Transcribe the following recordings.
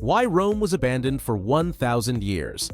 Why Rome was abandoned for 1,000 years.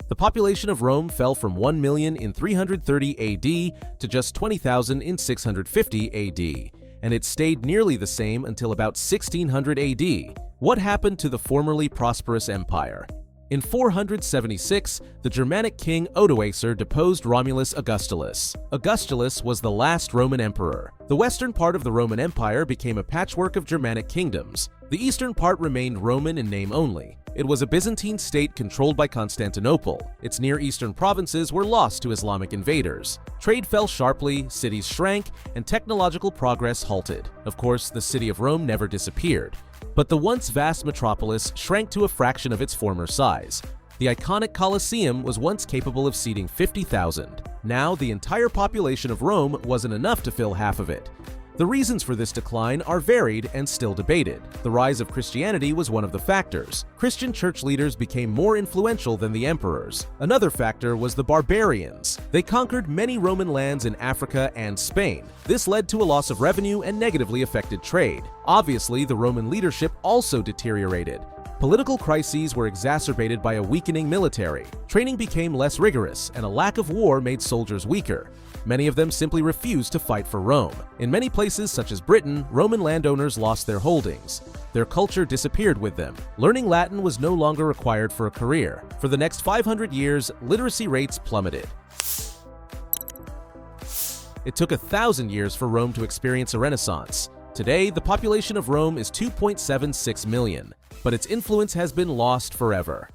The population of Rome fell from 1 million in 330 AD to just 20,000 in 650 AD, and it stayed nearly the same until about 1600 AD. What happened to the formerly prosperous empire? In 476, the Germanic king Odoacer deposed Romulus Augustulus. Augustulus was the last Roman emperor. The western part of the Roman Empire became a patchwork of Germanic kingdoms. The eastern part remained Roman in name only. It was a Byzantine state controlled by Constantinople. Its Near Eastern provinces were lost to Islamic invaders. Trade fell sharply, cities shrank, and technological progress halted. Of course, the city of Rome never disappeared. But the once vast metropolis shrank to a fraction of its former size. The iconic Colosseum was once capable of seating 50,000. Now, the entire population of Rome wasn't enough to fill half of it. The reasons for this decline are varied and still debated. The rise of Christianity was one of the factors. Christian church leaders became more influential than the emperors. Another factor was the barbarians. They conquered many Roman lands in Africa and Spain. This led to a loss of revenue and negatively affected trade. Obviously, the Roman leadership also deteriorated. Political crises were exacerbated by a weakening military. Training became less rigorous, and a lack of war made soldiers weaker. Many of them simply refused to fight for Rome. In many places, such as Britain, Roman landowners lost their holdings. Their culture disappeared with them. Learning Latin was no longer required for a career. For the next 500 years, literacy rates plummeted. It took 1,000 years for Rome to experience a renaissance. Today, the population of Rome is 2.76 million, but its influence has been lost forever.